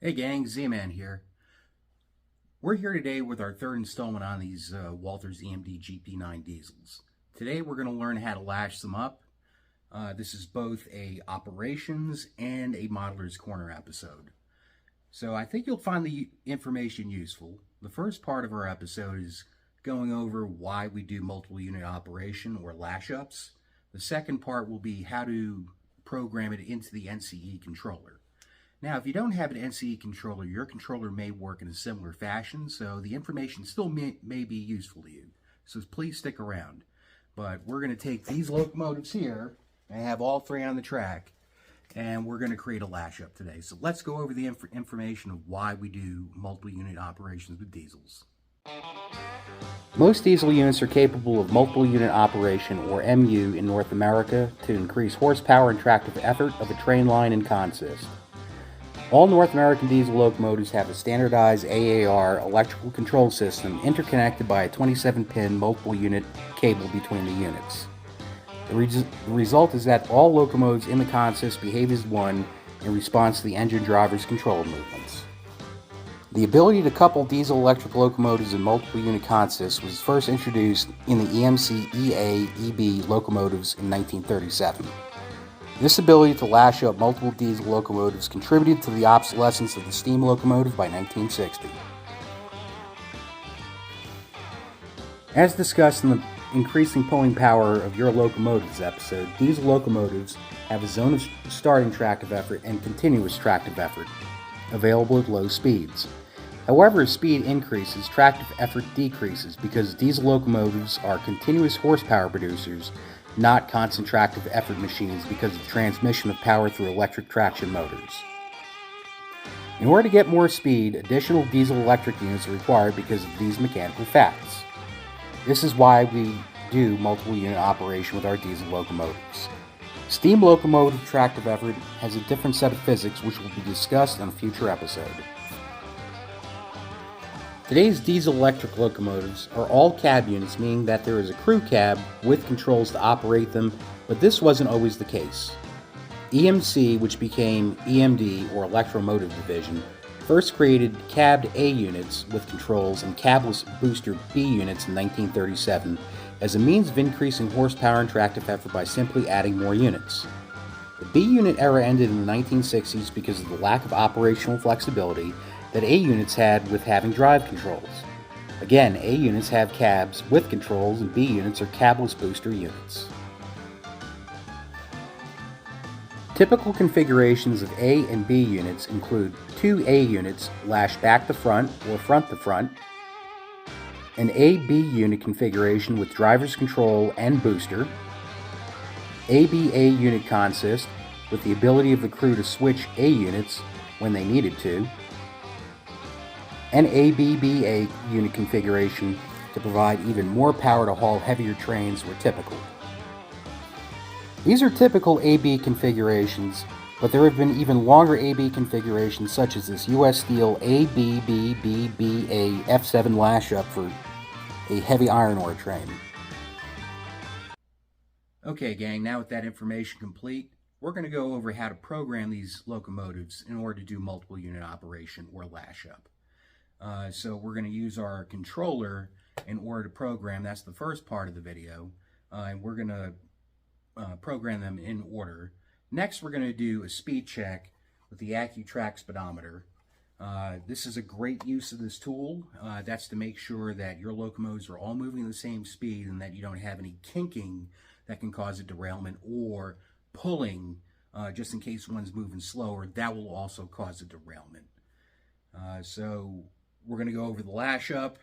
Hey gang, Z-Man here. We're here today with our third installment on these Walters EMD GP9 diesels. Today we're going to learn how to lash them up. This is both a operations and a modeler's corner episode. So I think you'll find the information useful. The first part of our episode is going over why we do multiple unit operation or lash ups. The second part will be how to program it into the NCE controller. Now, if you don't have an NCE controller, your controller may work in a similar fashion, so the information still may be useful to you. So please stick around. But we're going to take these locomotives here, and have all three on the track, and we're going to create a lash up today. So let's go over the information of why we do multiple unit operations with diesels. Most diesel units are capable of multiple unit operation, or MU, in North America to increase horsepower and tractive effort of a train line and consist. All North American diesel locomotives have a standardized AAR electrical control system interconnected by a 27-pin multiple unit cable between the units. The result is that all locomotives in the consist behave as one in response to the engine driver's control movements. The ability to couple diesel electric locomotives in multiple unit consists was first introduced in the EMC EA-EB locomotives in 1937. This ability to lash up multiple diesel locomotives contributed to the obsolescence of the steam locomotive by 1960. As discussed in the increasing pulling power of your locomotives episode, diesel locomotives have a zone of starting tractive effort and continuous tractive effort available at low speeds. However, as speed increases, tractive effort decreases because diesel locomotives are continuous horsepower producers, not constant tractive effort machines because of the transmission of power through electric traction motors. In order to get more speed, additional diesel electric units are required because of these mechanical facts. This is why we do multiple unit operation with our diesel locomotives. Steam locomotive tractive effort has a different set of physics which will be discussed in a future episode. Today's diesel electric locomotives are all cab units, meaning that there is a crew cab with controls to operate them, but this wasn't always the case. EMC, which became EMD or Electromotive Division, first created cabbed A units with controls and cabless booster B units in 1937 as a means of increasing horsepower and tractive effort by simply adding more units. The B unit era ended in the 1960s because of the lack of operational flexibility that A units had with having drive controls. Again, A units have cabs with controls and B units are cabless booster units. Typical configurations of A and B units include two A units lashed back to front or front to front, an A-B unit configuration with driver's control and booster, AB-A unit consist with the ability of the crew to switch A units when they needed to, and ABBA unit configuration to provide even more power to haul heavier trains were typical. These are typical AB configurations, but there have been even longer AB configurations such as this US Steel ABBBBA F7 lash-up for a heavy iron ore train. Okay gang, now with that information complete, we're going to go over how to program these locomotives in order to do multiple unit operation or lash-up. So we're going to use our controller in order to program. That's the first part of the video, and we're going to program them in order. Next, we're going to do a speed check with the AccuTrack speedometer. This is a great use of this tool. That's to make sure that your locomotives are all moving at the same speed and that you don't have any kinking that can cause a derailment, or pulling just in case one's moving slower. That will also cause a derailment. So we're going to go over the lash up,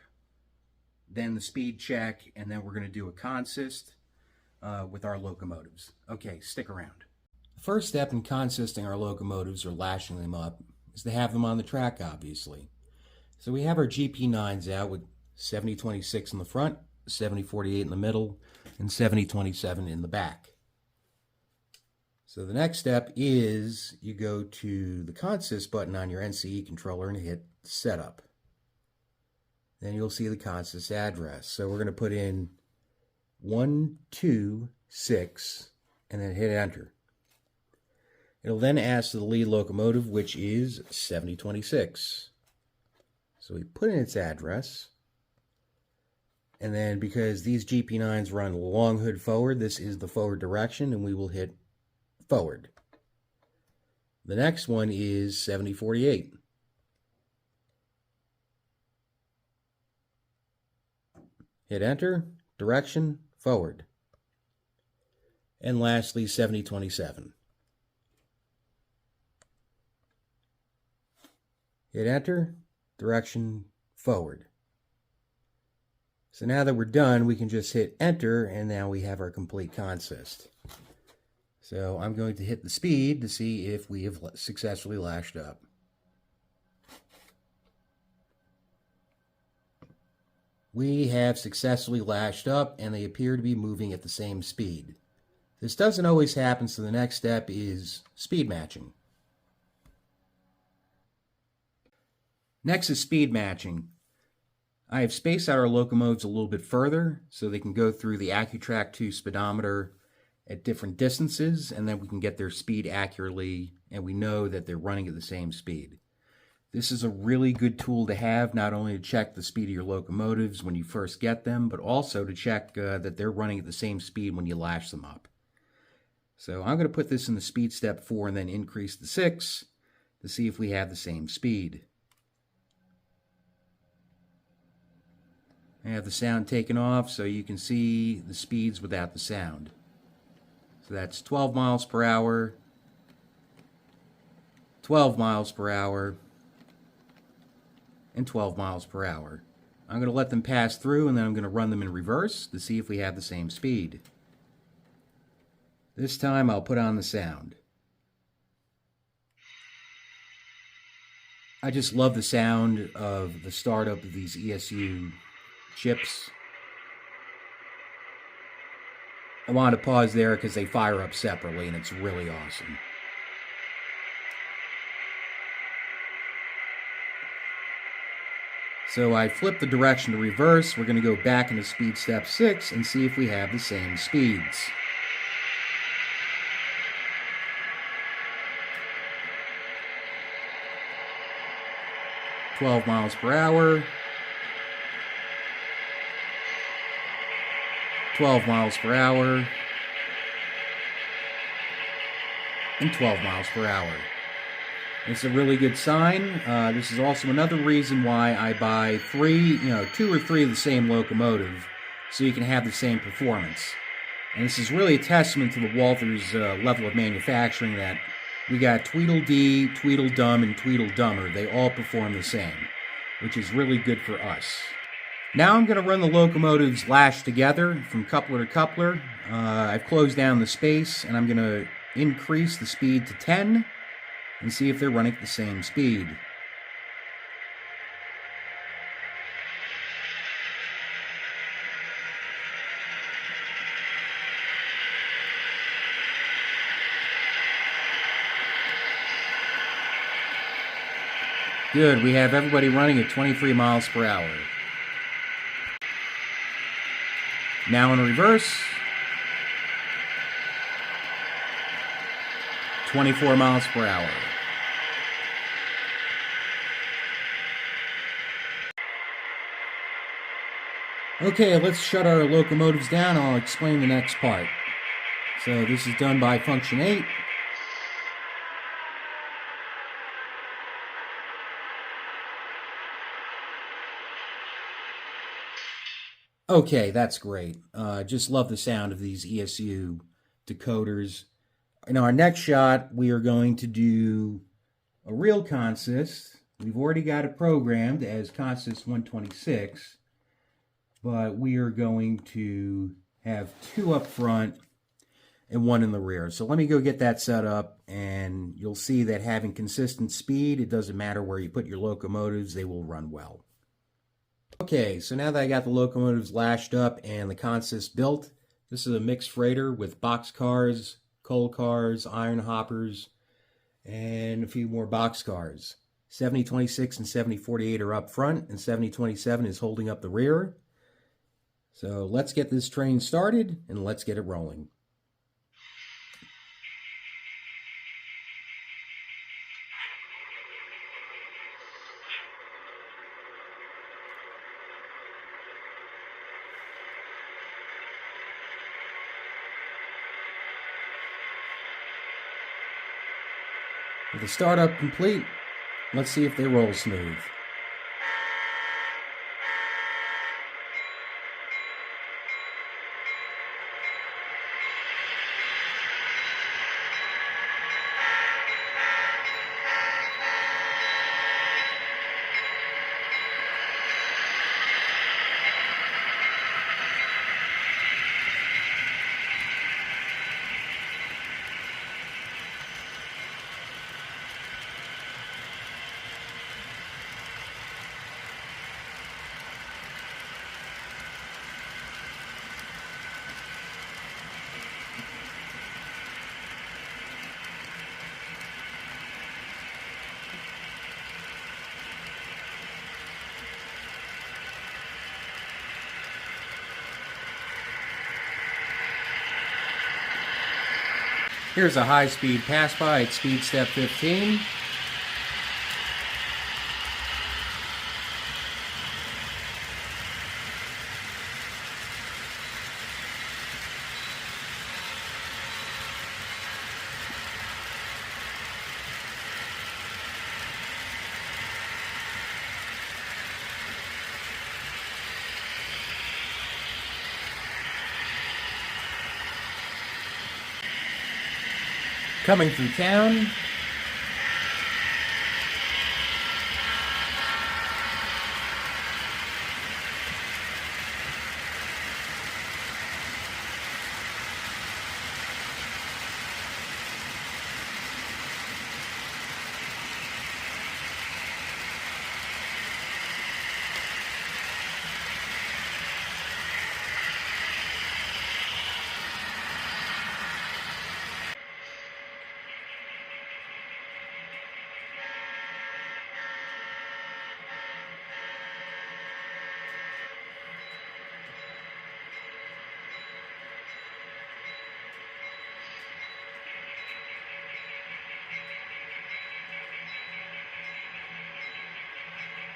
then the speed check, and then we're going to do a consist with our locomotives. Okay, stick around. The first step in consisting our locomotives, or lashing them up, is to have them on the track, obviously. So we have our GP9s out with 7026 in the front, 7048 in the middle, and 7027 in the back. So the next step is you go to the consist button on your NCE controller and hit setup. Then you'll see the consist address. So we're going to put in 126 and then hit enter. It'll then ask the lead locomotive, which is 7026. So we put in its address. And then because these GP9s run long hood forward, this is the forward direction, and we will hit forward. The next one is 7048. Hit enter, direction, forward. And lastly, 7027. Hit enter, direction, forward. So now that we're done, we can just hit enter, and now we have our complete consist. So I'm going to hit the speed to see if we have successfully lashed up. We have successfully lashed up, and they appear to be moving at the same speed. This doesn't always happen, so the next step is speed matching. Next is speed matching. I have spaced out our locomotives a little bit further so they can go through the AccuTrack 2 speedometer at different distances, and then we can get their speed accurately, and we know that they're running at the same speed. This is a really good tool to have, not only to check the speed of your locomotives when you first get them, but also to check that they're running at the same speed when you lash them up. So I'm going to put this in the speed step 4 and then increase the 6 to see if we have the same speed. I have the sound taken off so you can see the speeds without the sound. So that's 12 miles per hour, 12 miles per hour, and 12 miles per hour. I'm going to let them pass through, and then I'm going to run them in reverse to see if we have the same speed. This time I'll put on the sound. I just love the sound of the startup of these ESU chips. I want to pause there because they fire up separately, and it's really awesome. So I flip the direction to reverse. We're going to go back into speed step 6 and see if we have the same speeds. "12 miles per hour, 12 miles per hour, and 12 miles per hour. It's a really good sign. This is also another reason why I buy 2 or 3 of the same locomotive, so you can have the same performance. And this is really a testament to the Walthers level of manufacturing, that we got Tweedledee, Tweedledum, and Tweedledummer. They all perform the same, which is really good for us. Now I'm going to run the locomotives lashed together from coupler to coupler. I've closed down the space, and I'm going to increase the speed to 10 and see if they're running at the same speed. Good, we have everybody running at 23 miles per hour. Now in reverse, 24 miles per hour. Okay, let's shut our locomotives down. I'll explain the next part. So this is done by function 8. Okay, that's great. Just love the sound of these ESU decoders. In our next shot, we are going to do a real consist. We've already got it programmed as consist 126, but we are going to have 2 up front and 1 in the rear. So let me go get that set up, and you'll see that having consistent speed, it doesn't matter where you put your locomotives, they will run well. Okay, so now that I got the locomotives lashed up and the consist built, this is a mixed freighter with box cars, coal cars, iron hoppers, and a few more box cars. 7026 and 7048 are up front, and 7027 is holding up the rear. So let's get this train started, and let's get it rolling. With the startup complete, let's see if they roll smooth. Here's a high-speed pass-by at speed step 15. Coming through town.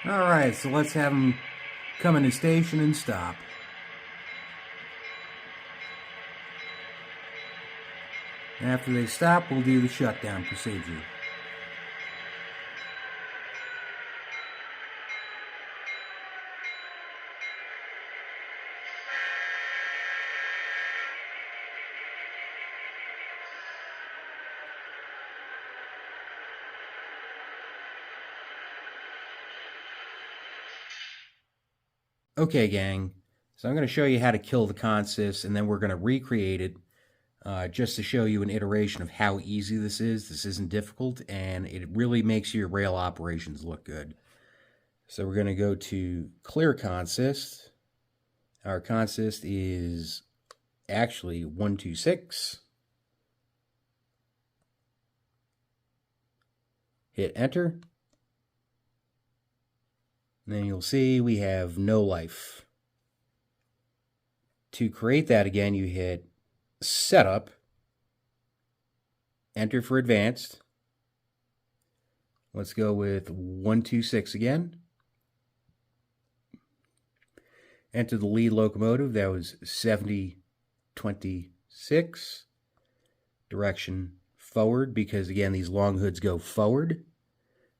Alright, so let's have them come into station and stop. After they stop, we'll do the shutdown procedure. Okay, gang, so I'm going to show you how to kill the consist, and then we're going to recreate it just to show you an iteration of how easy this is. This isn't difficult, and it really makes your rail operations look good. So we're going to go to clear consist. Our consist is actually 126. Hit enter. And then you'll see we have no life. To create that again, you hit setup, enter for advanced. Let's go with 126 again. Enter the lead locomotive, that was 7026. Direction forward, because again, these long hoods go forward.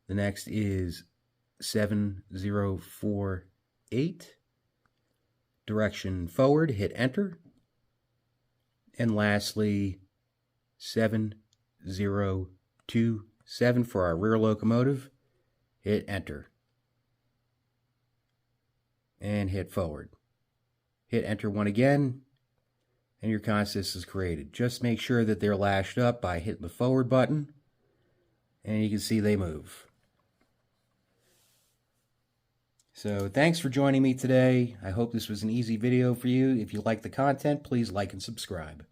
The next is 7048. Direction forward, hit enter. And lastly, 7027 for our rear locomotive. Hit enter. And hit forward. Hit enter one again, and your consist is created. Just make sure that they're lashed up by hitting the forward button, and you can see they move. So thanks for joining me today. I hope this was an easy video for you. If you like the content, please like and subscribe.